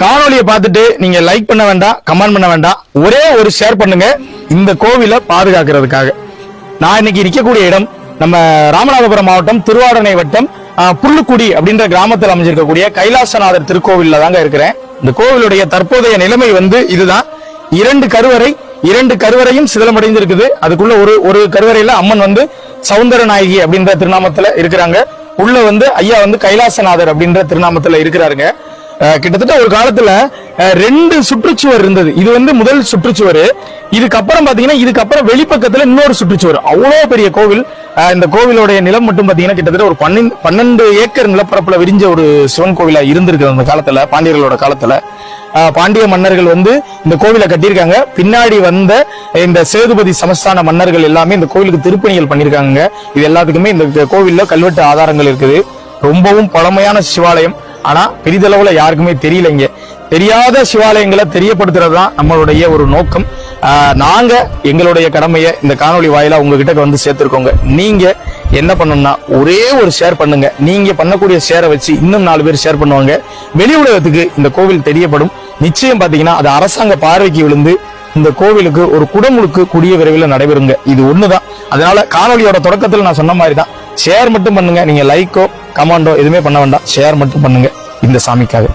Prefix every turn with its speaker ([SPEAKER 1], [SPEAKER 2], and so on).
[SPEAKER 1] காணொலியை பார்த்துட்டு நீங்க லைக் பண்ண வேண்டாம், கமெண்ட் பண்ண வேண்டாம், ஒரே ஒரு ஷேர் பண்ணுங்க இந்த கோவிலை பாதுகாக்கிறதுக்காக. நான் இன்னைக்கு இருக்கக்கூடிய இடம் நம்ம ராமநாதபுரம் மாவட்டம் திருவாரணை வட்டம் புல்லுக்குடி அப்படின்ற கிராமத்தில் அமைஞ்சிருக்கக்கூடிய கைலாசநாதர் திருக்கோவில்ல தாங்க இருக்கிறேன். இந்த கோவிலுடைய தற்போதைய நிலைமை இதுதான். இரண்டு கருவறையும் சிதலமடைந்திருக்குது. அதுக்குள்ள ஒரு கருவறையில அம்மன் சௌந்தரநாயகி அப்படின்ற திருநாமத்துல இருக்கிறாங்க. உள்ள ஐயா கைலாசநாதர் அப்படின்ற திருநாமத்துல இருக்கிறாருங்க. கிட்டத்தட்ட ஒரு காலத்துல 2 சுற்றுச்சுவர் இருந்தது. இது முதல் சுற்றுச்சுவர். இதுக்கப்புறம் பாத்தீங்கன்னா இதுக்கப்புறம் வெளிப்பக்கத்துல இன்னொரு சுற்றுச்சுவர். அவ்வளவு பெரிய கோவில். இந்த கோவிலுடைய நிலம் மட்டும் பாத்தீங்கன்னா கிட்டத்தட்ட ஒரு 12 ஏக்கர் நிலப்பரப்புல விரிஞ்ச ஒரு சிவன் கோவிலா இருந்திருக்கு அந்த காலத்துல, பாண்டியர்களோட காலத்துல. பாண்டிய மன்னர்கள் இந்த கோவிலை கட்டியிருக்காங்க. பின்னாடி வந்த இந்த சேதுபதி சமஸ்தான மன்னர்கள் எல்லாமே இந்த கோவிலுக்கு திருப்பணிகள் பண்ணிருக்காங்க. இது எல்லாத்துக்குமே இந்த கோவில்ல கல்வெட்டு ஆதாரங்கள் இருக்குது. ரொம்பவும் பழமையான சிவாலயம். ஆனா பெரிதளவுல யாருக்குமே தெரியலைங்க. தெரியாத சிவாலயங்களை தெரியப்படுத்துறது தான் நம்மளுடைய ஒரு நோக்கம். நாங்க எங்களுடைய கடமையை இந்த காணொலி வாயிலா உங்ககிட்ட சேர்த்திருக்கோங்க. நீங்க என்ன பண்ணணும்னா ஒரே ஒரு ஷேர் பண்ணுங்க. நீங்க பண்ணக்கூடிய ஷேரை வச்சு இன்னும் 4 பேர் ஷேர் பண்ணுவாங்க. வெளி உலகத்துக்கு இந்த கோவில் தெரியப்படும். நிச்சயம் பாத்தீங்கன்னா அது அரசாங்க பார்வைக்கு விழுந்து இந்த கோவிலுக்கு ஒரு குடமுழுக்கு கூடிய விரைவில் நடைபெறுங்க. இது ஒண்ணுதான். அதனால காணொலியோட தொடக்கத்தில் நான் சொன்ன மாதிரி தான், ஷேர் மட்டும் பண்ணுங்க. நீங்க லைக்கோ கமெண்டோ எதுவுமே பண்ண வேண்டாம், ஷேர் மட்டும் பண்ணுங்க இந்த சாமிக்காக.